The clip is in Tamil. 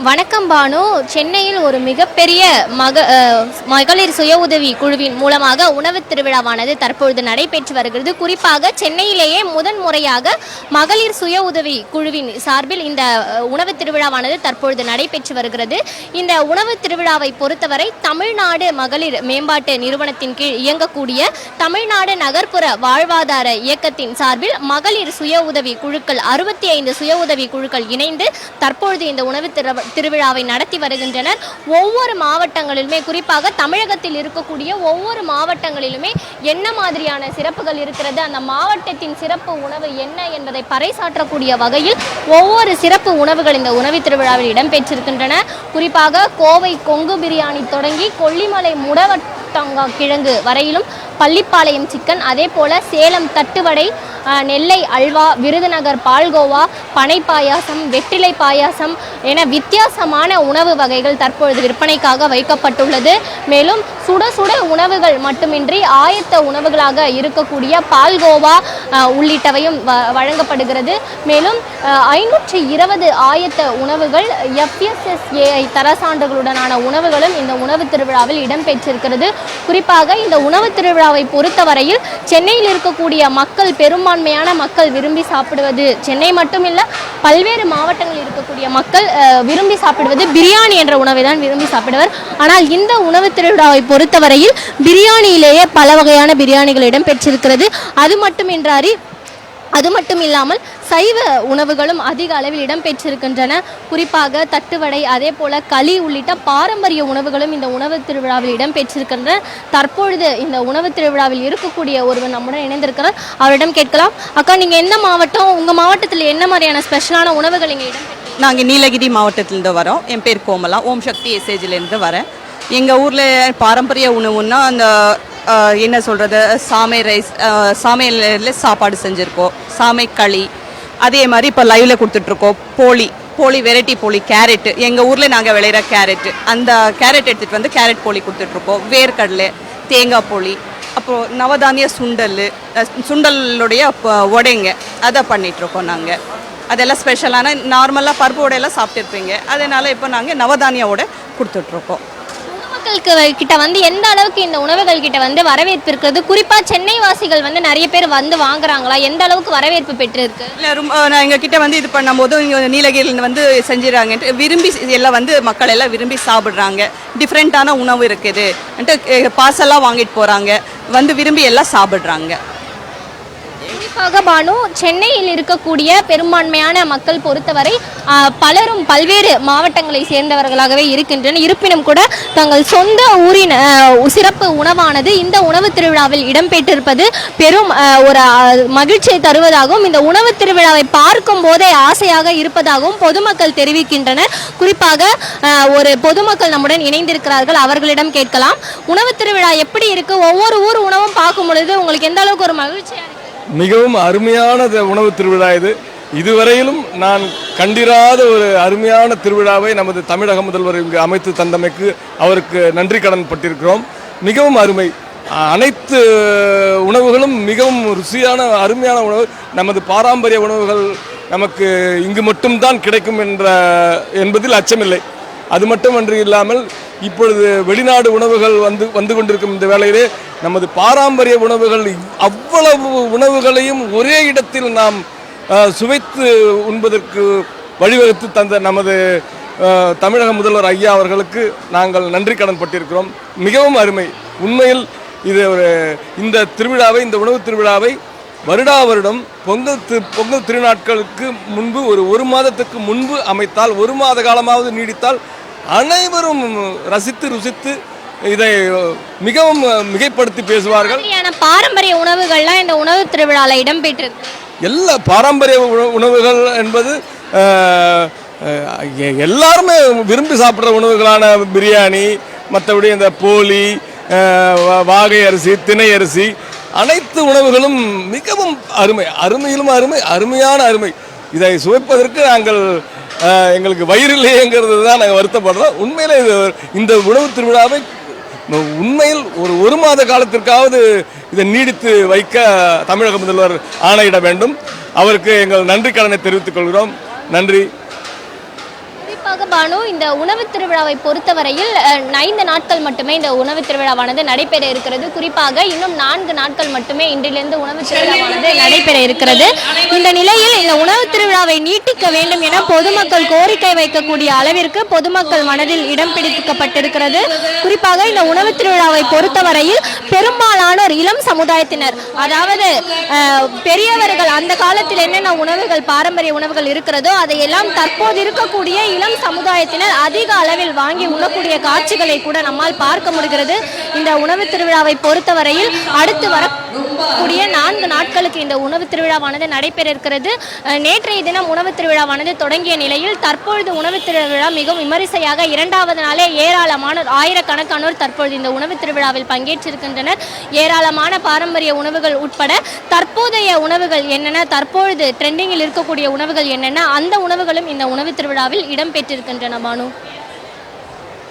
வணக்கம் பானு. சென்னையில் ஒரு மிகப்பெரிய மகளிர் சுய உதவி குழுவின் மூலமாக உணவு திருவிழாவானது தற்பொழுது நடைபெற்று வருகிறது. குறிப்பாக சென்னையிலேயே முதன் முறையாக மகளிர் சுய உதவி குழுவின் சார்பில் இந்த உணவு திருவிழாவானது தற்பொழுது நடைபெற்று வருகிறது. இந்த உணவு திருவிழாவை பொறுத்தவரை தமிழ்நாடு மகளிர் மேம்பாட்டு நிறுவனத்தின் கீழ் இயங்கக்கூடிய தமிழ்நாடு நகர்ப்புற வாழ்வாதார இயக்கத்தின் சார்பில் மகளிர் சுய உதவி குழுக்கள் 65 சுய உதவி குழுக்கள் இணைந்து தற்பொழுது இந்த உணவு திருவிழாவை நடத்தி வருகின்றனர். ஒவ்வொரு மாவட்டங்களிலுமே, குறிப்பாக தமிழகத்தில் இருக்கக்கூடிய ஒவ்வொரு மாவட்டங்களிலுமே என்ன மாதிரியான சிறப்புகள் இருக்கிறது, அந்த மாவட்டத்தின் சிறப்பு உணவு என்ன என்பதை பறைசாற்றக்கூடிய வகையில் ஒவ்வொரு சிறப்பு உணவுகள் இந்த உணவு திருவிழாவில் இடம்பெற்றிருக்கின்றன. குறிப்பாக கோவை கொங்கு பிரியாணி தொடங்கி கொல்லிமலை முடவட்டங்கா கிழங்கு வரையிலும், பள்ளிப்பாளையம் சிக்கன், அதே போல சேலம் தட்டுவடை, நெல்லை அல்வா, விருதுநகர் பால்கோவா, பனை பாயாசம், வெற்றிலை பாயாசம் என வித்தியாசமான உணவு வகைகள் தற்பொழுது விற்பனைக்காக வைக்கப்பட்டுள்ளது. மேலும் சுட சுட உணவுகள் மட்டுமின்றி ஆயத்த உணவுகளாக இருக்கக்கூடிய பால்கோவா உள்ளிட்டவையும் வழங்கப்படுகிறது. மேலும் 520 ஆயத்த உணவுகள் FSSAI தரசான்றுகளுடனான உணவுகளும் இந்த உணவு திருவிழாவில் இடம்பெற்றிருக்கிறது. குறிப்பாக இந்த உணவு திருவிழாவை பொறுத்தவரையில் சென்னையில் இருக்கக்கூடிய மக்கள், பெரும்பான்மையான மக்கள் விரும்பி சாப்பிடுவது, சென்னை மட்டுமில்ல பல்வேறு மாவட்டங்களில் இருக்கக்கூடிய மக்கள் விரும்பி சாப்பிடுவது பிரியாணி என்ற உணவை தான் விரும்பி சாப்பிடுவர். ஆனால் இந்த உணவு திருவிழாவை பொறுத்தவரையில் பிரியாணியிலேயே பல வகையான பிரியாணிகள் இடம்பெற்றிருக்கிறது. அது மட்டும் இல்லாமல் சைவ உணவுகளும் அதிக அளவில் இடம்பெற்றிருக்கின்றன. குறிப்பாக தட்டுவடை, அதே போல களி உள்ளிட்ட பாரம்பரிய உணவுகளும் இந்த உணவு திருவிழாவில் இடம்பெற்றிருக்கின்றன. தற்பொழுது இந்த உணவு திருவிழாவில் இருக்கக்கூடிய ஒருவர் நம்முடன் இணைந்திருக்கிறார். அவரிடம் கேட்கலாம். அக்கா, நீங்கள் எந்த மாவட்டம்? உங்கள் மாவட்டத்தில் என்ன மாதிரியான ஸ்பெஷலான உணவுகள் இங்கே இடம்பெற்று? நாங்கள் நீலகிரி மாவட்டத்திலேருந்து வரோம். என் பேர் கோமலா, ஓம் சக்தி எஸ்ஏஜிலேருந்து வரேன். எங்கள் ஊரில் பாரம்பரிய உணவுன்னா அந்த என்ன சொல்கிறது, சாமை ரைஸ், சாமையில் சாப்பாடு செஞ்சுருக்கோம், சாமை களி. அதே மாதிரி இப்போ லைவில் கொடுத்துட்ருக்கோம் போலி வெரைட்டி போலி, கேரட்டு, எங்கள் ஊரில் நாங்கள் விளையிற கேரட்டு, அந்த கேரட் எடுத்துகிட்டு வந்து கேரட் போலி கொடுத்துட்ருக்கோம், வேர்க்கடலை, தேங்காய் போலி, அப்புறம் நவதானிய சுண்டலுடைய உடைங்க அதை பண்ணிகிட்ருக்கோம் நாங்கள். அதெல்லாம் ஸ்பெஷலான, நார்மலாக பருப்பு உடையெல்லாம் சாப்பிட்டுருப்பீங்க, அதனால் இப்போ நாங்கள் நவதானிய உடை கொடுத்துட்ருக்கோம். கிட்ட வந்து எந்த அளவுக்கு இந்த உணவுகள் கிட்ட வந்து வரவேற்பு இருக்கிறது? குறிப்பாக சென்னை வாசிகள் வந்து நிறைய பேர் வந்து வாங்குறாங்களா? எந்த அளவுக்கு வரவேற்பு பெற்றிருக்கு? இல்லை, ரொம்ப எங்கள் கிட்ட வந்து இது பண்ணும்போது இங்கே நீலகிரியில் வந்து செஞ்சிடறாங்கன்ட்டு விரும்பி எல்லாம் வந்து மக்கள் எல்லாம் விரும்பி சாப்பிட்றாங்க. டிஃப்ரெண்ட்டான உணவு இருக்குது பார்சலாக வாங்கிட்டு போகிறாங்க, வந்து விரும்பி எல்லாம் சாப்பிட்றாங்க. குறிப்பாக பானு, சென்னையில் இருக்கக்கூடிய பெரும்பான்மையான மக்கள் பொறுத்தவரை பலரும் பல்வேறு மாவட்டங்களை சேர்ந்தவர்களாகவே இருக்கின்றனர். இருப்பினும் கூட தங்கள் சொந்த ஊரின் சிறப்பு உணவானது இந்த உணவு திருவிழாவில் இடம்பெற்றிருப்பது பெரும் ஒரு மகிழ்ச்சியை தருவதாகவும், இந்த உணவு திருவிழாவை பார்க்கும் போதே ஆசையாக இருப்பதாகவும் பொதுமக்கள் தெரிவிக்கின்றனர். குறிப்பாக ஒரு பொதுமக்கள் நம்முடன் இணைந்திருக்கிறார்கள், அவர்களிடம் கேட்கலாம். உணவு திருவிழா எப்படி இருக்கு? ஒவ்வொரு ஊர் உணவும் பார்க்கும் பொழுது உங்களுக்கு எந்த அளவுக்கு ஒரு மகிழ்ச்சியாக இருக்கு? மிகவும் அருமையான உணவு திருவிழா இது. இதுவரையிலும் நான் கண்டிராத ஒரு அருமையான திருவிழாவை நமது தமிழக முதல்வர் இங்கு அமைத்து தந்தமைக்கு அவருக்கு நன்றி கடன் பட்டிருக்கிறோம். மிகவும் அருமை. அனைத்து உணவுகளும் மிகவும் ருசியான அருமையான உணவு. நமது பாரம்பரிய உணவுகள் நமக்கு இங்கு மட்டும்தான் கிடைக்கும் என்பதில் அச்சமில்லை. அது மட்டுமன்றி இல்லாமல் இப்பொழுது வெளிநாடு உணவுகள் வந்து கொண்டிருக்கும் இந்த வேளையிலே நமது பாரம்பரிய உணவுகள், அவ்வளவு உணவுகளையும் ஒரே இடத்தில் நாம் சுவைத்து உண்பதற்கு வழிவகுத்து தந்த நமது தமிழக முதல்வர் ஐயா அவர்களுக்கு நாங்கள் நன்றி கடன் பட்டிருக்கிறோம். மிகவும் அருமை. உண்மையில் இது இந்த திருவிழாவை, இந்த உணவு திருவிழாவை வருடம் பொங்கல் திருநாட்களுக்கு முன்பு ஒரு மாதத்துக்கு முன்பு அமைத்தால், ஒரு மாத காலமாவது நீடித்தால் அனைவரும் ரசித்து ருசித்து இதை மிகவும் மிகைப்படுத்தி பேசுவார்கள். பாரம்பரிய உணவுகள்லாம் இந்த உணவு திருவிழாவில் இடம்பெற்றிருக்கு. எல்லா பாரம்பரிய உணவுகள் என்பது எல்லாருமே விரும்பி சாப்பிட்ற உணவுகளான பிரியாணி, மற்றபடி இந்த போலி, வாகை அரிசி, திணை அரிசி, அனைத்து உணவுகளும் மிகவும் அருமையிலும் அருமையான அருமை. இதை சுவைப்பதற்கு எங்களுக்கு வயிறு இல்லையேங்கிறது தான் நாங்கள் வருத்தப்படுறோம். உண்மையில் இந்த உணவு திருவிழாவை உண்மையில் ஒரு மாத காலத்திற்காவது இதை நீடித்து வைக்க தமிழக முதல்வர் ஆணையிட வேண்டும். அவருக்கு எங்கள் நன்றி கடனை தெரிவித்துக் கொள்கிறோம். நன்றி. குறிப்பாக பானு, இந்த உணவு திருவிழாவை பொறுத்தவரையில் 5 நாட்கள் மட்டுமே இந்த உணவு திருவிழாவானது நடைபெற இருக்கிறது. குறிப்பாக இன்னும் 4 நாட்கள் மட்டுமே இன்றிலிருந்து உணவு திருவிழாவானது நடைபெற இருக்கிறது. இந்த நிலையில் இந்த உணவு திருவிழாவை நீட்டிக்க வேண்டும் என பொதுமக்கள் கோரிக்கை வைக்கக்கூடிய அளவிற்கு பொதுமக்கள் மனதில் இடம் பிடிக்கப்பட்டிருக்கிறது. குறிப்பாக இந்த உணவு திருவிழாவை பொறுத்தவரையில் பெரும்பாலானோர் இளம் சமுதாயத்தினர், அதாவது பெரியவர்கள் அந்த காலத்தில் என்னென்ன உணவுகள் பாரம்பரிய உணவுகள் இருக்கிறதோ அதையெல்லாம் தற்போது இருக்கக்கூடிய இளம் சமுதாயத்தினர் அதிக அளவில் வாங்கி உண்ணக்கூடிய காட்சிகளை கூட நம்மால் பார்க்க முடிகிறது. இந்த உணவு திருவிழாவை பொறுத்தவரையில் அடுத்து வரக்கூடிய 4 நாட்களுக்கு இந்த உணவு திருவிழாவானது நடைபெற இருக்கிறது. நேற்றைய தினம் உணவு திருவிழாவானது தொடங்கிய நிலையில் தற்பொழுது உணவு திருவிழா மிகவும் விமரிசையாக 2வது நாளே ஏராளமானோர், ஆயிரக்கணக்கானோர் தற்பொழுது இந்த உணவு திருவிழாவில் பங்கேற்றிருக்கின்றனர். ஏராளமான பாரம்பரிய உணவுகள் உட்பட தற்போதைய உணவுகள் என்னென்ன, தற்பொழுது ட்ரெண்டிங்கில் இருக்கக்கூடிய உணவுகள் என்னென்ன, அந்த உணவுகளும் இந்த உணவு திருவிழாவில் இடம்பெற்றிருக்கின்றன. பானு.